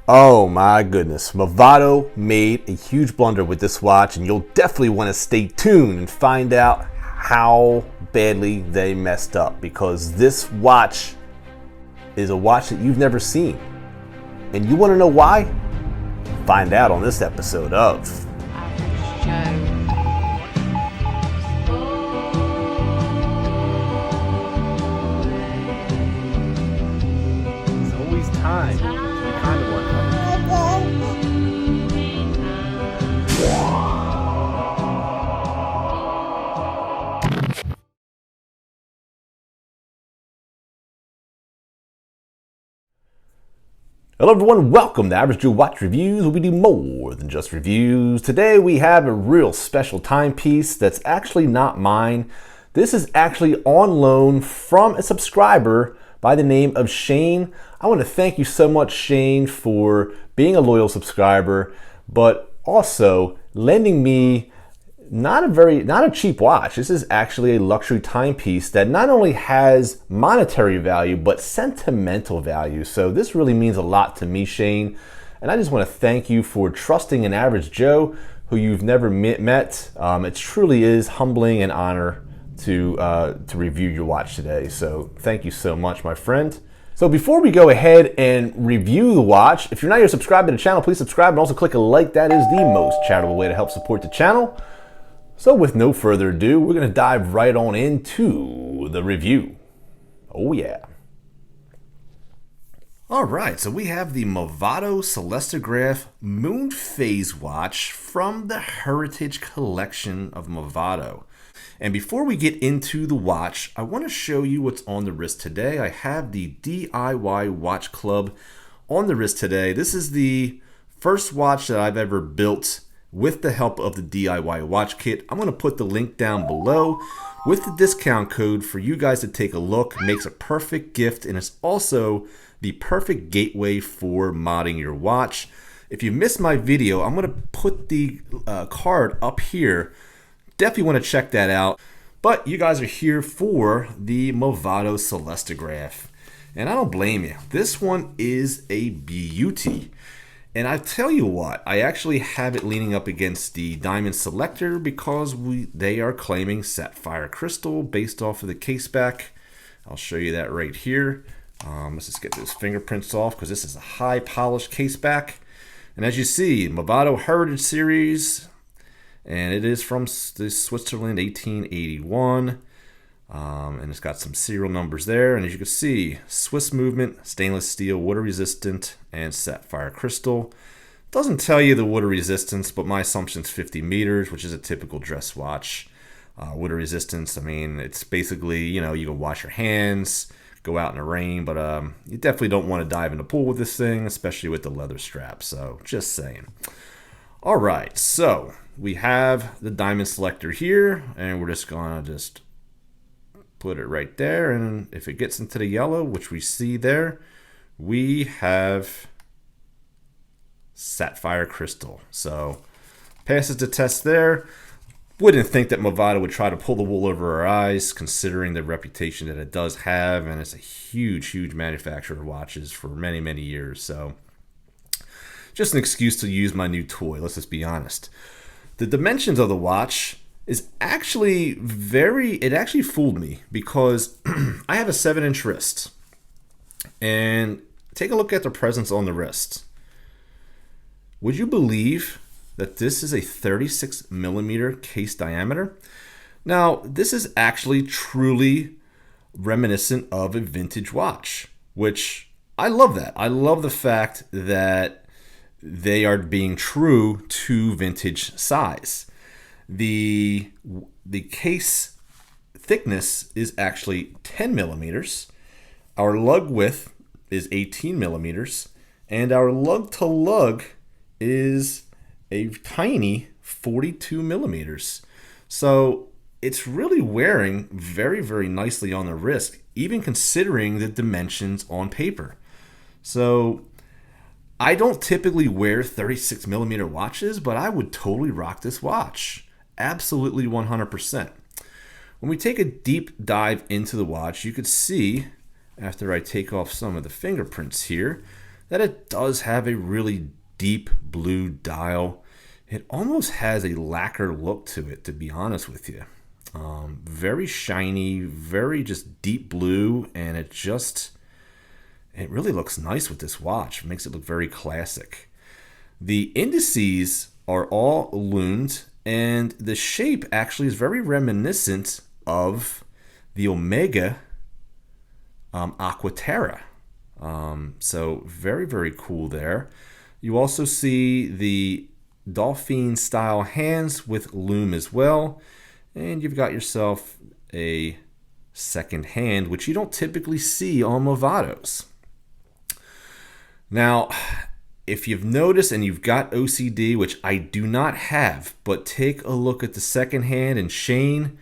Oh my goodness, Movado made a huge blunder with this watch, and you'll definitely want to stay tuned and find out how badly they messed up, because this watch is a watch that you've never seen. And you want to know why? Find out on this episode of It's always time. We kind of want to. Hello everyone, welcome to Average Joe Watch Reviews, where we do more than just reviews. Today we have a real special timepiece that's actually not mine. This is actually on loan from a subscriber by the name of Shane. I want to thank you so much, Shane, for being a loyal subscriber, but also lending me not a cheap watch. This is actually a luxury timepiece that not only has monetary value, but sentimental value. So this really means a lot to me, Shane. And I just want to thank you for trusting an average Joe who you've never met. It truly is humbling and honor to review your watch today. So thank you so much, my friend. So before we go ahead and review the watch, if you're not yet subscribed to the channel, please subscribe and also click a like. That is the most charitable way to help support the channel. So with no further ado, we're going to dive right on into the review. Oh yeah. All right, so we have the Movado Celestograf moonphase watch from the Heritage Collection of Movado. And before we get into the watch, I want to show you what's on the wrist today. I have the DIY Watch Club on the wrist today. This is the first watch that I've ever built with the help of the DIY watch kit. I'm going to put the link down below with the discount code for you guys to take a look. It makes a perfect gift, and it's also the perfect gateway for modding your watch. If you missed my video, I'm going to put the card up here. Definitely want to check that out. But you guys are here for the Movado Celestograf, and I don't blame you. This one is a beauty. And I tell you what, I actually have it leaning up against the Diamond Selector because they are claiming Sapphire crystal based off of the Caseback. I'll show you that right here. Let's just get those fingerprints off because this is a high polished Caseback. And as you see, Movado Heritage Series, and it is from Switzerland, 1881. And it's got some serial numbers there, and as you can see, Swiss movement, stainless steel, water resistant, and sapphire crystal. Doesn't tell you the water resistance, but my assumption is 50 meters, which is a typical dress watch. Water resistance, I mean, it's basically, you can wash your hands, go out in the rain, but you definitely don't want to dive in the pool with this thing, especially with the leather strap, so just saying. All right, so we have the Diamond Selector here, and we're just gonna put it right there, and if it gets into the yellow, which we see there, we have sapphire crystal. So passes the test there. Wouldn't think that Movado would try to pull the wool over our eyes, considering the reputation that it does have, and it's a huge manufacturer of watches for many years. So just an excuse to use my new toy, let's just be honest. The dimensions of the watch is actually it actually fooled me, because I have a 7-inch wrist, and take a look at the presence on the wrist. Would you believe that this is a 36 millimeter case diameter? Now, this is actually truly reminiscent of a vintage watch, which I love that. I love the fact that they are being true to vintage size. The case thickness is actually 10 millimeters. Our lug width is 18 millimeters, and our lug to lug is a tiny 42 millimeters. So it's really wearing very nicely on the wrist, even considering the dimensions on paper. So I don't typically wear 36 millimeter watches, but I would totally rock this watch. Absolutely 100%. When we take a deep dive into the watch, you could see, after I take off some of the fingerprints here, that it does have a really deep blue dial. It almost has a lacquer look to it, to be honest with you. Very shiny, very just deep blue, and it really looks nice with this watch. It makes it look very classic. The indices are all lumed, and the shape actually is very reminiscent of the Omega Aquaterra. So very, very cool there. You also see the Dolphin style hands with lume as well. And you've got yourself a second hand, which you don't typically see on Movados. Now, if you've noticed and you've got OCD, which I do not have, but take a look at the second hand, and Shane,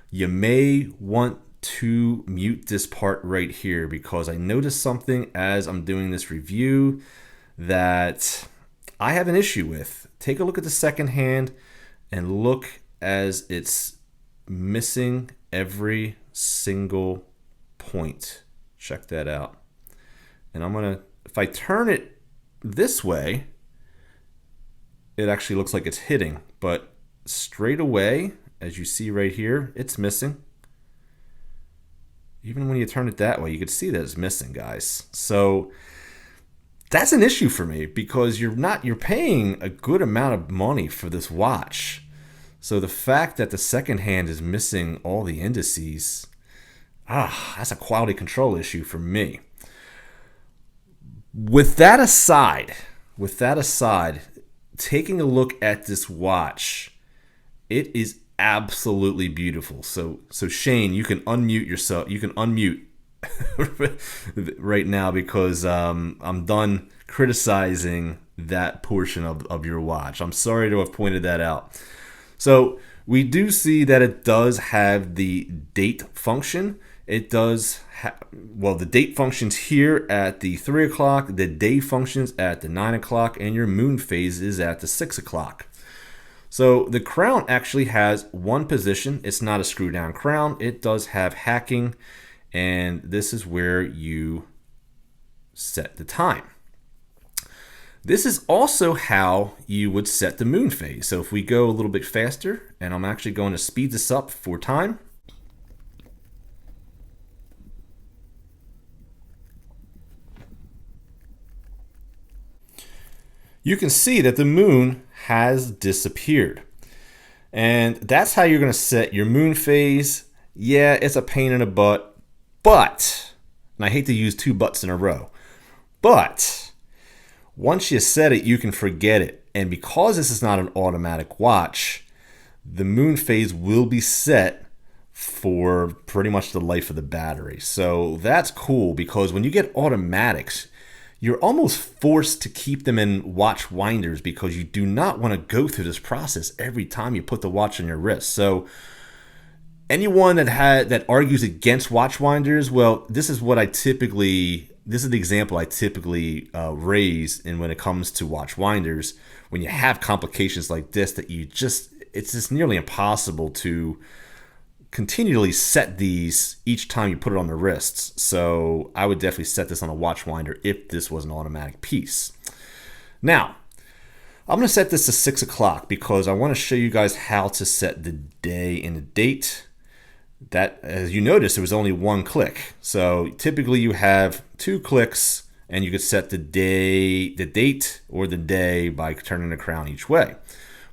you may want to mute this part right here, because I noticed something as I'm doing this review that I have an issue with. Take a look at the second hand and look as it's missing every single point. Check that out. And I'm gonna, if I turn it this way, it actually looks like it's hitting, but straight away, as you see right here, it's missing. Even when you turn it that way, you can see that it's missing, guys. So that's an issue for me, because you're paying a good amount of money for this watch. So the fact that the second hand is missing all the indices, that's a quality control issue for me. With that aside, taking a look at this watch, it is absolutely beautiful. So Shane, you can unmute yourself. You can unmute right now, because I'm done criticizing that portion of your watch. I'm sorry to have pointed that out. So we do see that it does have the date function. It does the date functions here at the 3 o'clock, the day functions at the 9 o'clock, and your moon phase is at the 6 o'clock. So the crown actually has one position. It's not a screw down crown. It does have hacking, and this is where you set the time. This is also how you would set the moon phase. So if we go a little bit faster, and I'm actually going to speed this up for time. You can see that the moon has disappeared. And that's how you're going to set your moon phase. Yeah, it's a pain in the butt, but, and I hate to use two butts in a row, but once you set it, you can forget it. And because this is not an automatic watch, the moon phase will be set for pretty much the life of the battery. So that's cool, because when you get automatics, you're almost forced to keep them in watch winders, because you do not want to go through this process every time you put the watch on your wrist. So anyone that argues against watch winders, well, this is the example I typically raise in when it comes to watch winders. When you have complications like this, that it's just nearly impossible to continually set these each time you put it on the wrists. So I would definitely set this on a watch winder if this was an automatic piece. Now, I'm going to set this to 6 o'clock, because I want to show you guys how to set the day and the date. That, as you notice, there was only one click. So typically you have 2 clicks, and you could set the date or the day by turning the crown each way.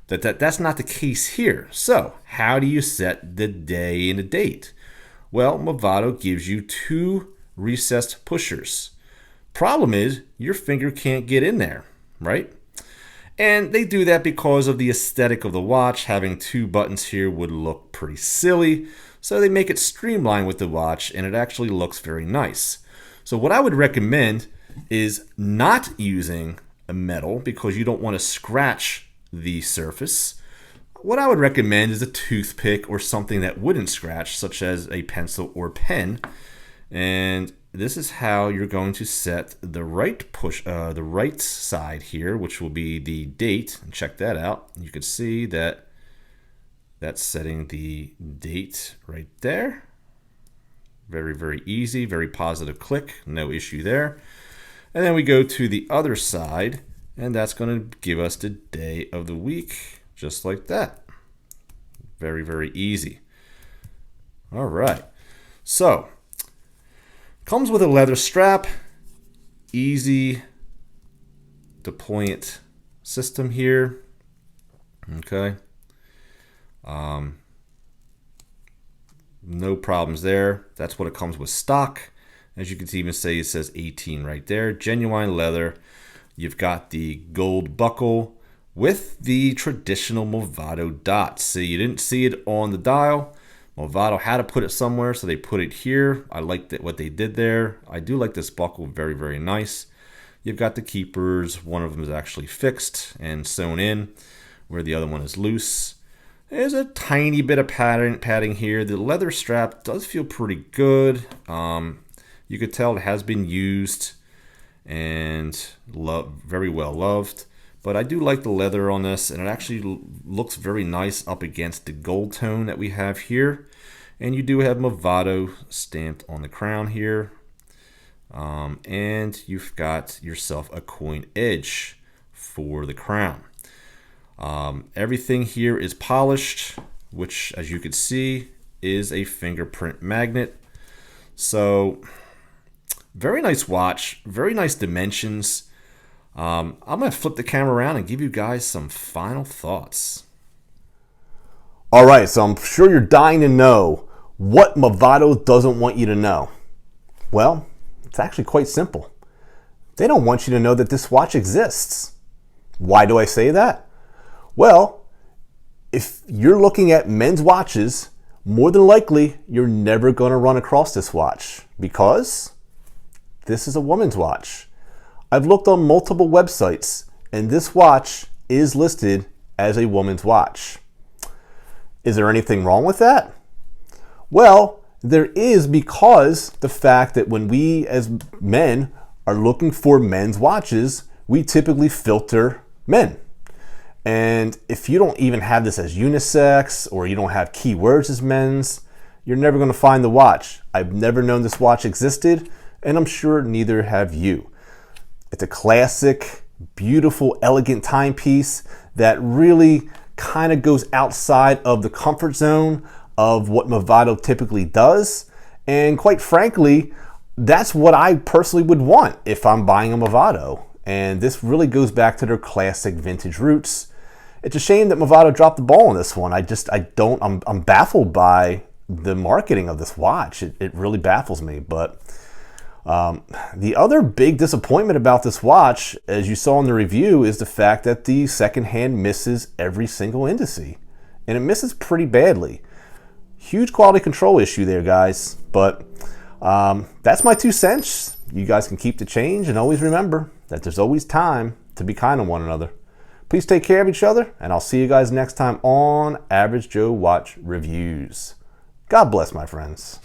That's not the case here. So how do you set the day and the date? Well, Movado gives you 2 recessed pushers. Problem is, your finger can't get in there, right? And they do that because of the aesthetic of the watch. Having 2 buttons here would look pretty silly. So they make it streamlined with the watch, and it actually looks very nice. So what I would recommend is not using a metal, because you don't want to scratch the surface. What I would recommend is a toothpick or something that wouldn't scratch, such as a pencil or pen. And this is how you're going to set the right side here, which will be the date. And check that out. You can see that that's setting the date right there. Very, very easy, very positive click, no issue there. And then we go to the other side, and that's going to give us the day of the week, just like that. Very, very easy. All right. So, comes with a leather strap, easy deployment system here. Okay. No problems there. That's what it comes with stock. As you can see, even say it says 18 right there. Genuine leather. You've got the gold buckle with the traditional Movado dots. So you didn't see it on the dial. Movado had to put it somewhere, so they put it here. I like what they did there. I do like this buckle. Very, very nice. You've got the keepers. One of them is actually fixed and sewn in, where the other one is loose. There's a tiny bit of padding here. The leather strap does feel pretty good. You could tell it has been used and very well loved. But I do like the leather on this, and it actually looks very nice up against the gold tone that we have here. And you do have Movado stamped on the crown here. And you've got yourself a coin edge for the crown. Everything here is polished, which, as you can see, is a fingerprint magnet. So, very nice watch, very nice dimensions. I'm going to flip the camera around and give you guys some final thoughts. All right, so I'm sure you're dying to know what Movado doesn't want you to know. Well, it's actually quite simple. They don't want you to know that this watch exists. Why do I say that? Well, if you're looking at men's watches, more than likely you're never going to run across this watch because this is a woman's watch. I've looked on multiple websites, and this watch is listed as a woman's watch. Is there anything wrong with that? Well, there is, because the fact that when we as men are looking for men's watches, we typically filter men. And if you don't even have this as unisex, or you don't have keywords as men's, you're never going to find the watch. I've never known this watch existed, and I'm sure neither have you. It's a classic, beautiful, elegant timepiece that really kind of goes outside of the comfort zone of what Movado typically does. And quite frankly, that's what I personally would want if I'm buying a Movado. And this really goes back to their classic vintage roots. It's a shame that Movado dropped the ball on this one. I'm baffled by the marketing of this watch. It really baffles me. But the other big disappointment about this watch, as you saw in the review, is the fact that the second hand misses every single indice. And it misses pretty badly. Huge quality control issue there, guys. But that's my 2 cents. You guys can keep the change, and always remember that there's always time to be kind to one another. Please take care of each other, and I'll see you guys next time on Average Joe Watch Reviews. God bless, my friends.